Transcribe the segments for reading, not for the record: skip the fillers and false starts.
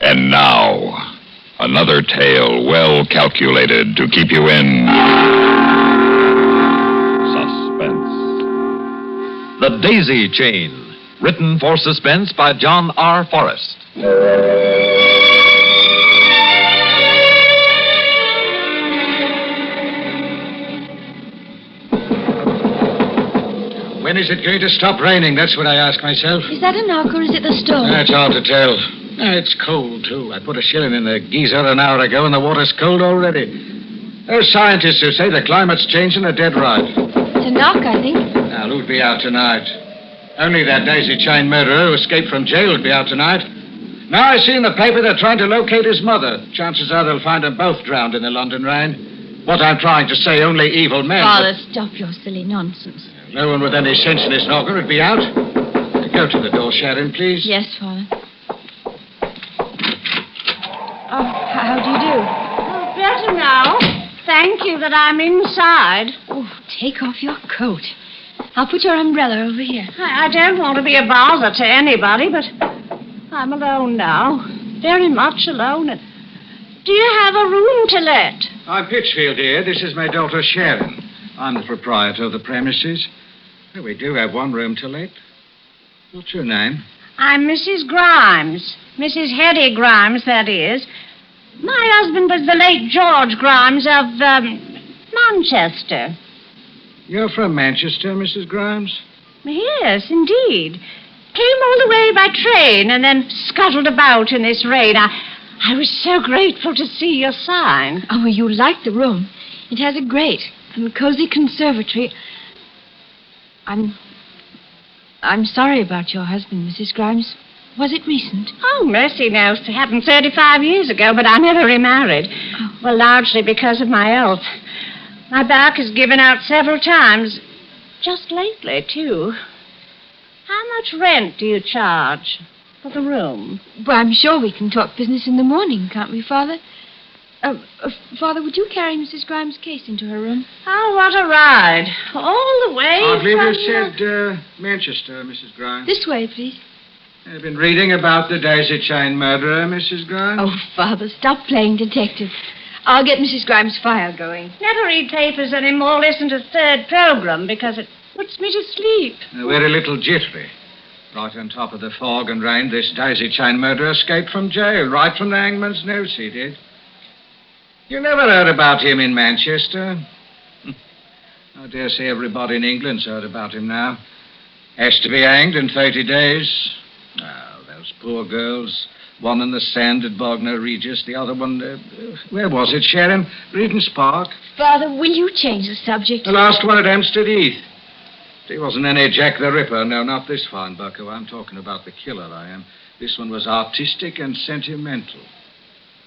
And now, another tale well calculated to keep you in suspense. The Daisy Chain, written for Suspense by John R. Forrest. When is it going to stop raining? That's what I ask myself. Is that a knock or is it the storm? It's hard to tell. It's cold, too. I put a shilling in the geyser an hour ago, and the water's cold already. Those scientists who say the climate's changing are dead right. It's a knock, I think. Now, who'd be out tonight? Only that daisy chain murderer who escaped from jail would be out tonight. Now I see in the paper they're trying to locate his mother. Chances are they'll find them both drowned in the London rain. What I'm trying to say, only evil men... Father, stop your silly nonsense. No one with any sense in his noggin would be out. Go to the door, Sharon, please. Yes, Father. Oh, how do you do? Oh, better now. Thank you that I'm inside. Oh, take off your coat. I'll put your umbrella over here. I don't want to be a bother to anybody, but I'm alone now. Very much alone. And do you have a room to let? I'm Pitchfield here. This is my daughter, Sharon. I'm the proprietor of the premises. Well, we do have one room to let. What's your name? I'm Mrs. Grimes. Mrs. Hetty Grimes, that is. My husband was the late George Grimes of, Manchester. You're from Manchester, Mrs. Grimes? Yes, indeed. Came all the way by train and then scuttled about in this rain. I was so grateful to see your sign. Oh, you like the room. It has a grate and a cozy conservatory. I'm sorry about your husband, Mrs. Grimes. Was it recent? Oh, mercy knows. It happened 35 years ago, but I never remarried. Oh. Well, largely because of my health. My back has given out several times. Just lately, too. How much rent do you charge for the room? Well, I'm sure we can talk business in the morning, can't we, Father? Father, would you carry Mrs. Grimes' case into her room? Oh, what a ride. All the way I believe from... you said Manchester, Mrs. Grimes. This way, please. I've been reading about the daisy chain murderer, Mrs. Grimes. Oh, Father, stop playing detective. I'll get Mrs. Grimes' file going. Never read papers anymore. Listen to third program because it puts me to sleep. We're a little jittery. Right on top of the fog and rain, this daisy chain murderer escaped from jail. Right from the hangman's noose, he did. You never heard about him in Manchester? I dare say everybody in England's heard about him now. Has to be hanged in 30 days. Oh, those poor girls. One in the sand at Bognor Regis, the other one... where was it, Sharon? Regent's Park. Father, will you change the subject? The last one at Hampstead Heath. He wasn't any Jack the Ripper. No, not this fine bucko. I'm talking about the killer, I am. This one was artistic and sentimental.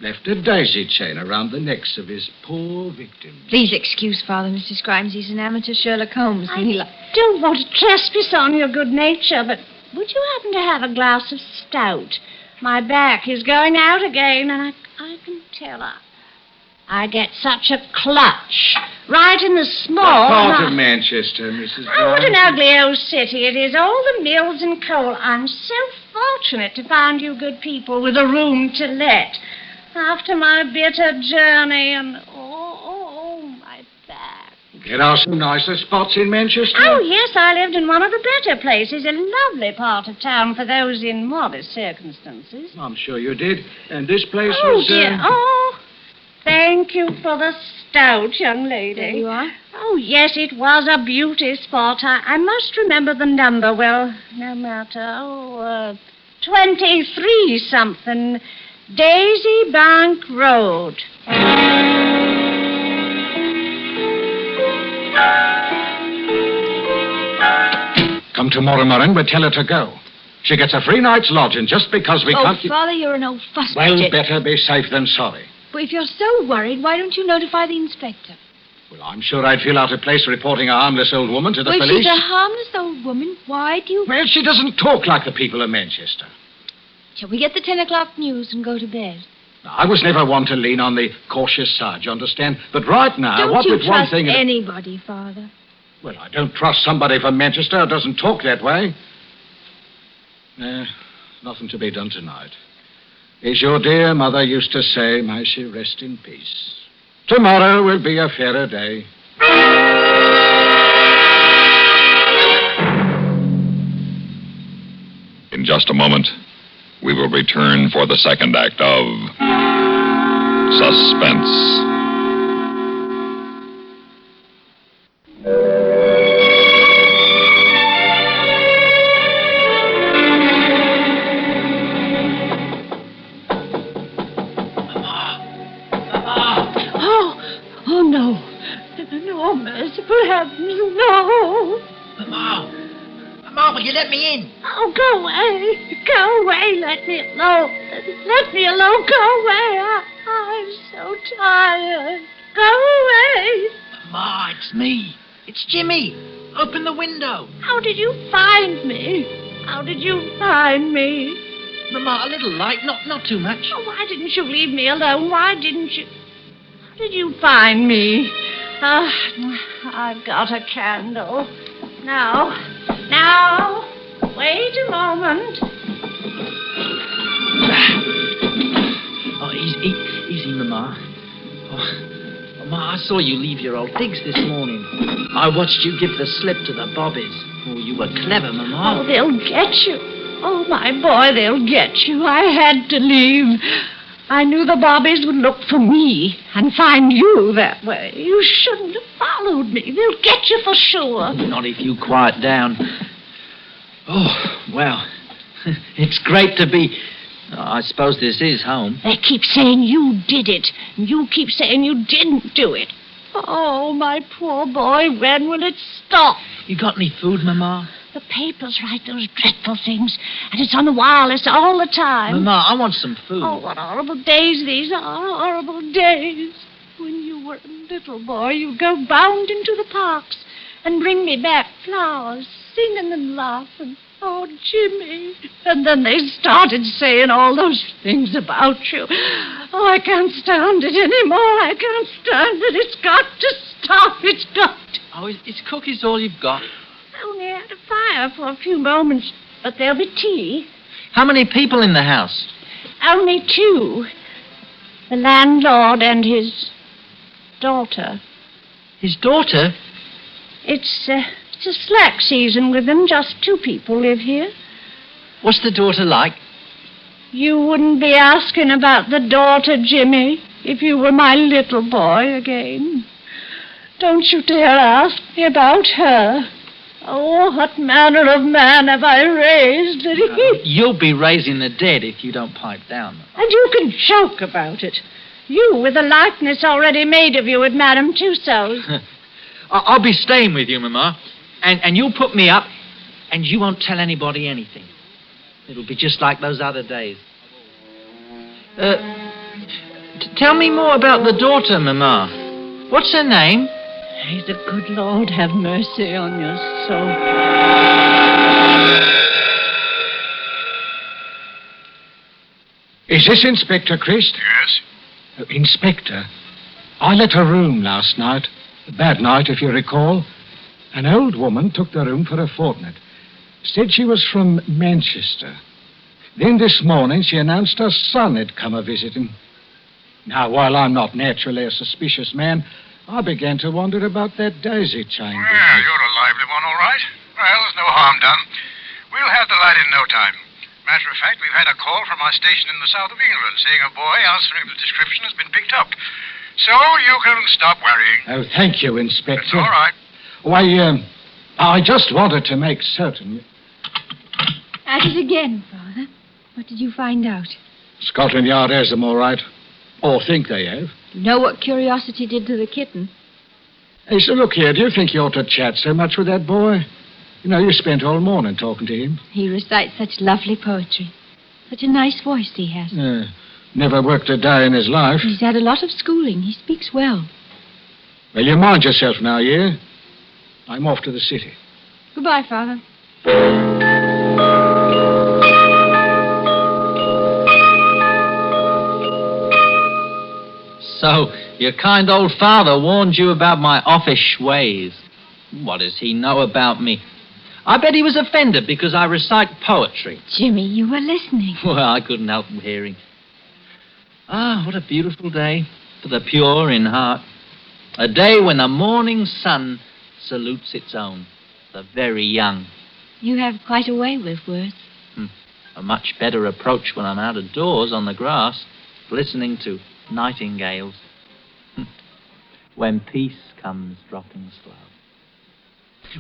Left a daisy chain around the necks of his poor victims. Please excuse Father, Mrs. Grimes. He's an amateur Sherlock Holmes. And I don't want to trespass on your good nature, but would you happen to have a glass of stout? My back is going out again, and I can tell her. I get such a clutch. Right in the small... What part of Manchester, Mrs. Grimes? Oh, what an ugly old city it is. All the mills and coal. I'm so fortunate to find you good people with a room to let. After my bitter journey and... Oh, my back. There are some nicer spots in Manchester. Oh, yes, I lived in one of the better places. A lovely part of town for those in modest circumstances. I'm sure you did. And this place Oh, was... dear. Oh, thank you for the stout, young lady. There you are. Oh, yes, it was a beauty spot. I must remember the number. Well, no matter. 23-something. Daisy Bank Road. Come tomorrow morning, we'll tell her to go. She gets a free night's lodging just because we can't... Father, you're an old fuss Well, budget. better be safe than sorry. But if you're so worried, why don't you notify the inspector? Well, I'm sure I'd feel out of place reporting a harmless old woman to the Well, police. if she's a harmless old woman, why do you... Well, she doesn't talk like the people of Manchester. Shall we get the 10 o'clock news and go to bed? Now, I was never one to lean on the cautious side, you understand? But right now, Don't what you with one trust thing... anybody, Father? Well, I don't trust somebody from Manchester who doesn't talk that way. Nothing to be done tonight. As your dear mother used to say, may she rest in peace. Tomorrow will be a fairer day. In just a moment, we will return for the second act of Suspense. Oh, no. No, merciful heavens, no. Mama, will you let me in? Oh, go away. Go away. Let me alone. Let me alone. Go away. I'm so tired. Go away. Mama, it's me. It's Jimmy. Open the window. How did you find me? How did you find me? Mama, a little light, not too much. Oh, why didn't you leave me alone? Why didn't you? How did you find me? I've got a candle. Now, wait a moment. Oh, easy, Mama. Oh, Mama, I saw you leave your old digs this morning. I watched you give the slip to the bobbies. Oh, you were clever, Mama. Oh, they'll get you. Oh, my boy, they'll get you. I had to leave. I knew the bobbies would look for me and find you that way. You shouldn't have followed me. They'll get you for sure. Not if you quiet down. Oh, well, it's great to be... I suppose this is home. They keep saying you did it, and you keep saying you didn't do it. Oh, my poor boy, when will it stop? You got any food, Mama? The papers write those dreadful things, and it's on the wireless all the time. Mama, I want some food. Oh, what horrible days these are, horrible days. When you were a little boy, you'd go bounding to the parks and bring me back flowers, singing and laughing. Oh, Jimmy. And then they started saying all those things about you. Oh, I can't stand it anymore. I can't stand it. It's got to stop. It's got to. Oh, is cookies all you've got? I only had a fire for a few moments, but there'll be tea. How many people in the house? Only 2. The landlord and his daughter. His daughter? It's a slack season with them. Just 2 people live here. What's the daughter like? You wouldn't be asking about the daughter, Jimmy, if you were my little boy again. Don't you dare ask me about her. Oh, what manner of man have I raised that he... You'll be raising the dead if you don't pipe down. And you can joke about it. You, with a likeness already made of you at Madame Tussaud's. I'll be staying with you, Mama. And you'll put me up, and you won't tell anybody anything. It'll be just like those other days. Tell me more about the daughter, Mama. What's her name? May the good Lord have mercy on your soul. Is this Inspector Christ? Yes? Inspector, I let a room last night. A bad night, if you recall. An old woman took the room for a fortnight. Said she was from Manchester. Then this morning she announced her son had come a-visiting. Now, while I'm not naturally a suspicious man, I began to wonder about that daisy chain. Well, you're a lively one, all right. Well, there's no harm done. We'll have the light in no time. Matter of fact, we've had a call from our station in the south of England saying a boy answering the description has been picked up. So you can stop worrying. Oh, thank you, Inspector. It's all right. Why, I just wanted to make certain. At it again, Father. What did you find out? Scotland Yard has them all right. Or think they have. You know what curiosity did to the kitten? Hey, so look here, do you think you ought to chat so much with that boy? You know, you spent all morning talking to him. He recites such lovely poetry. Such a nice voice he has. Never worked a day in his life. He's had a lot of schooling. He speaks well. Well, you mind yourself now, yeah? I'm off to the city. Goodbye, Father. So, your kind old father warned you about my offish ways. What does he know about me? I bet he was offended because I recite poetry. Jimmy, you were listening. Well, I couldn't help hearing. Ah, what a beautiful day for the pure in heart. A day when the morning sun salutes its own, the very young. You have quite a way with words. A much better approach when I'm out of doors on the grass, listening to nightingales. When peace comes dropping slow.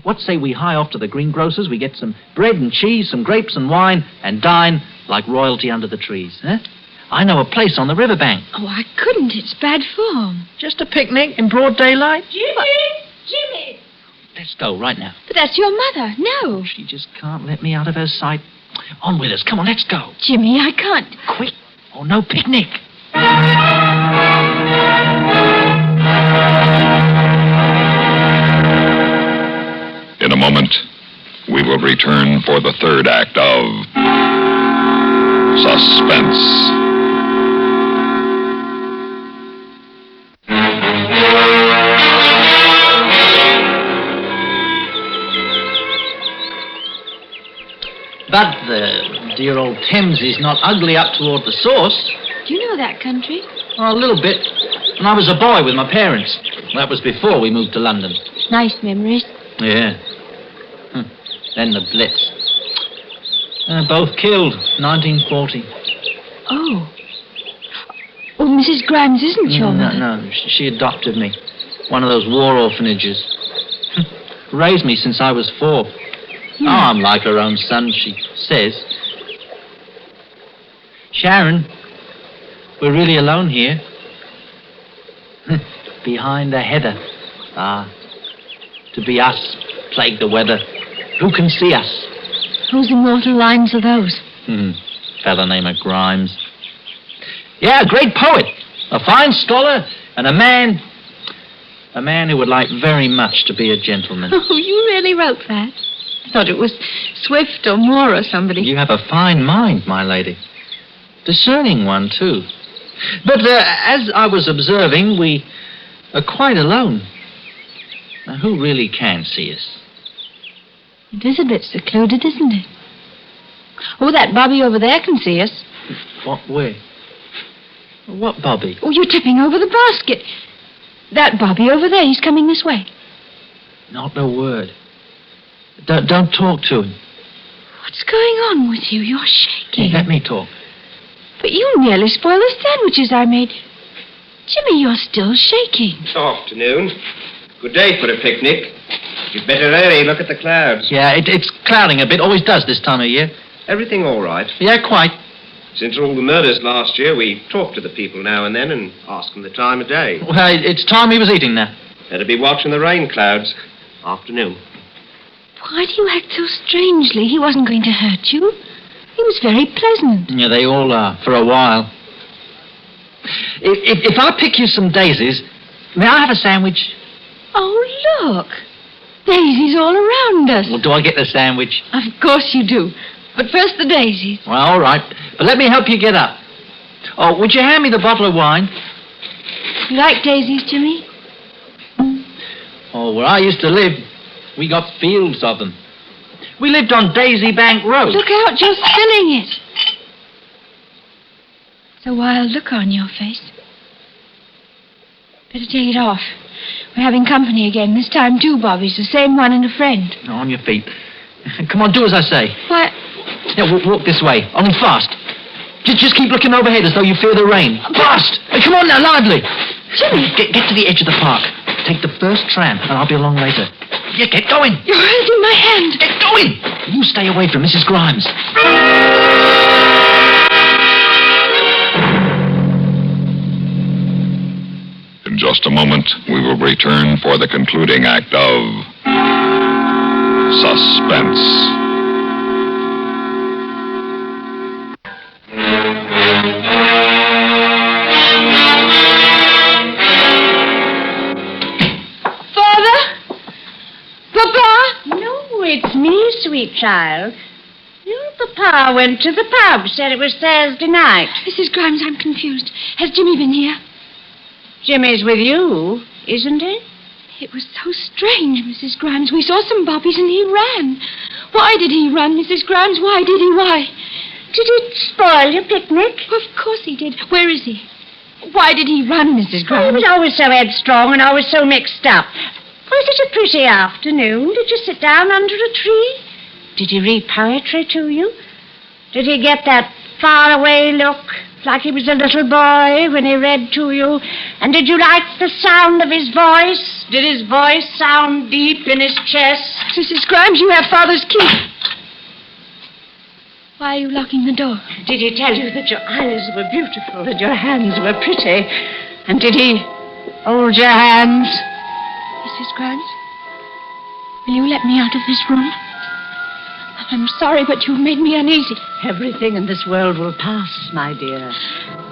What say we hie off to the greengrocer's, we get some bread and cheese, some grapes and wine, and dine like royalty under the trees, eh? I know a place on the riverbank. Oh, I couldn't. It's bad form. Just a picnic in broad daylight? Jimmy! Let's go right now. But that's your mother. No. She just can't let me out of her sight. On with us. Come on, let's go. Jimmy, I can't. Quick. Oh, no picnic. In a moment, we will return for the third act of Suspense. But the dear old Thames is not ugly up toward the source. Do you know that country? Oh, a little bit. When I was a boy with my parents. That was before we moved to London. Nice memories. Yeah. Then the Blitz. Both killed, 1940. Oh. Well, Mrs. Grimes isn't your mother. No, she adopted me. One of those war orphanages. Raised me since I was 4. Oh, I'm like her own son, she says. Sharon, we're really alone here. Behind a heather. Ah, to be us, plague the weather. Who can see us? Whose immortal lines are those? Fella named Grimes. Yeah, a great poet. A fine scholar and a man who would like very much to be a gentleman. Oh, you really wrote that? I thought it was Swift or Moore or somebody. You have a fine mind, my lady. Discerning one, too. But as I was observing, we are quite alone. Now, who really can see us? It is a bit secluded, isn't it? Oh, that Bobby over there can see us. What way? What Bobby? Oh, you're tipping over the basket. That Bobby over there, he's coming this way. Not a word. Don't talk to him. What's going on with you? You're shaking. Let me talk. But you nearly spoiled the sandwiches I made. Jimmy, you're still shaking. Afternoon. Good day for a picnic. You'd better hurry. Look at the clouds. Yeah, it's clouding a bit. Always does this time of year. Everything all right? Yeah, quite. Since all the murders last year, we talk to the people now and then and ask them the time of day. Well, it's time he was eating now. Better be watching the rain clouds. Afternoon. Why do you act so strangely? He wasn't going to hurt you. He was very pleasant. Yeah, they all are, for a while. If I pick you some daisies, may I have a sandwich? Oh, look. Daisies all around us. Well, do I get the sandwich? Of course you do. But first the daisies. Well, all right. But let me help you get up. Oh, would you hand me the bottle of wine? You like daisies, Jimmy? Oh, where I used to live, we got fields of them. We lived on Daisy Bank Road. Look out, you're spilling it. It's a wild look on your face. Better take it off. We're having company again. This time 2 Bobbies, the same one and a friend. On your feet. Come on, do as I say. What? Yeah, walk this way, only fast. Just keep looking overhead as though you fear the rain. Fast! Come on now, lively. Jimmy. Get to the edge of the park. Take the first tram, and I'll be along later. Yeah, get going. You're holding my hand. Get going. You stay away from Mrs. Grimes. In just a moment, we will return for the concluding act of Suspense. It's me, sweet child. Your papa went to the pub, said it was Thursday night. Mrs. Grimes, I'm confused. Has Jimmy been here? Jimmy's with you, isn't he? It was so strange, Mrs. Grimes. We saw some bobbies and he ran. Why did he run, Mrs. Grimes? Why did he? Why? Did it spoil your picnic? Of course he did. Where is he? Why did he run, Mrs. Grimes? He was always so headstrong and always so mixed up. Was it a pretty afternoon? Did you sit down under a tree? Did he read poetry to you? Did he get that faraway look, like he was a little boy when he read to you? And did you like the sound of his voice? Did his voice sound deep in his chest? Mrs. Grimes, you have Father's key. Why are you locking the door? Did he tell you that your eyes were beautiful and your hands were pretty? And did he hold your hands? Mrs. Grimes, will you let me out of this room? I'm sorry, but you've made me uneasy. Everything in this world will pass, my dear.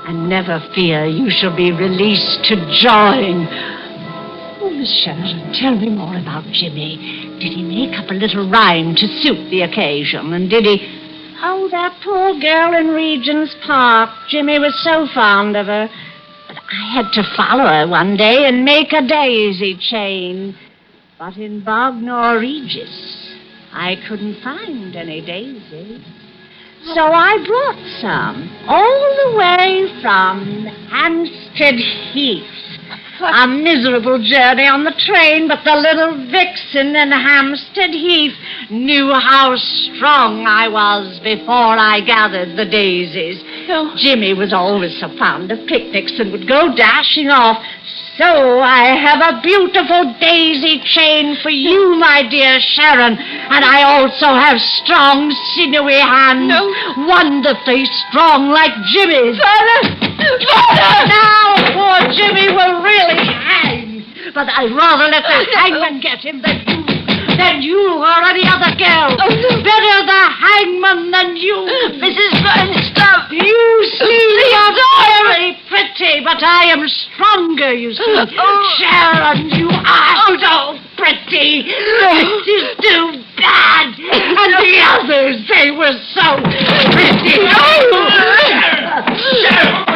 And never fear, you shall be released to join. Oh, Miss Sheridan, tell me more about Jimmy. Did he make up a little rhyme to suit the occasion? And did he... Oh, that poor girl in Regent's Park. Jimmy was so fond of her. But I had to follow her one day and make a daisy chain. But in Bognor Regis, I couldn't find any daisies. So I brought some, all the way from Hampstead Heath. A miserable journey on the train, but the little vixen in Hampstead Heath knew how strong I was before I gathered the daisies. Oh. Jimmy was always so fond of picnics and would go dashing off. So I have a beautiful daisy chain for you, my dear Sharon. And I also have strong, sinewy hands. No. Wonderfully strong, like Jimmy's. Father! Now poor Jimmy will really hang. But I'd rather let the hangman get him than you or any other girl. Oh, no. Better the hangman than you. Mrs. Grimes, stop. You see, you're very pretty, but I am stronger, you see. Sharon, you are so pretty. This is too bad. And the others, they were so pretty. Sharon!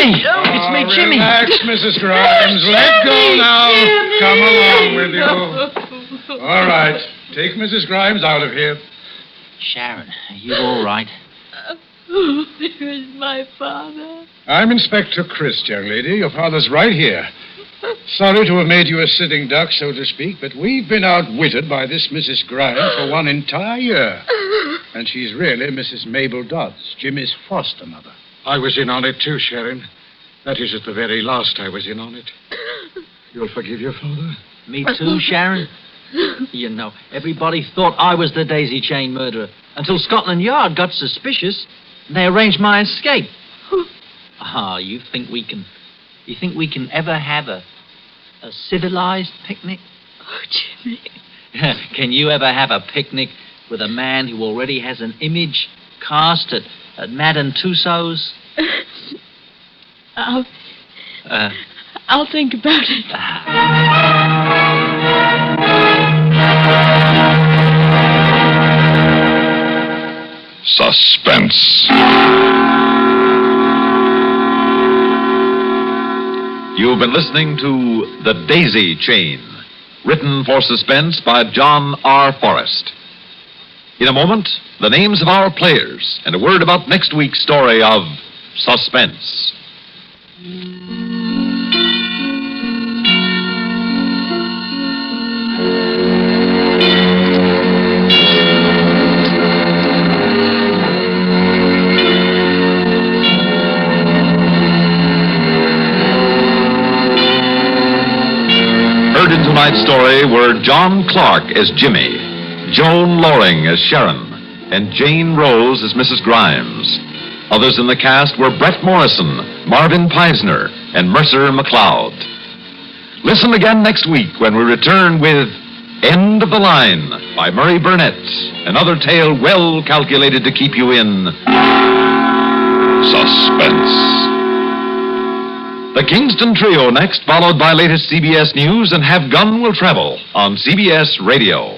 It's me, Jimmy. Relax, Mrs. Grimes. Let go now. Come along with you. All right. Take Mrs. Grimes out of here. Sharon, are you all right? Where is my father? I'm Inspector Chris, young lady. Your father's right here. Sorry to have made you a sitting duck, so to speak, but we've been outwitted by this Mrs. Grimes for one entire year. And she's really Mrs. Mabel Dodds, Jimmy's foster mother. I was in on it too, Sharon. That is, at the very last I was in on it. You'll forgive your father? Me too, Sharon. You know, everybody thought I was the daisy chain murderer until Scotland Yard got suspicious and they arranged my escape. You think we can ever have a civilized picnic? Oh, Jimmy. Can you ever have a picnic with a man who already has an image cast at Madame Tussauds? I'll think about it. Suspense. You've been listening to The Daisy Chain, written for Suspense by John R. Forrest. In a moment, the names of our players and a word about next week's story of Suspense. Heard in tonight's story were John Clark as Jimmy, Joan Loring as Sharon, and Jane Rose as Mrs. Grimes. Others in the cast were Brett Morrison, Marvin Peisner, and Mercer McLeod. Listen again next week when we return with End of the Line by Murray Burnett, another tale well calculated to keep you in suspense. The Kingston Trio next, followed by latest CBS News and Have Gun Will Travel on CBS Radio.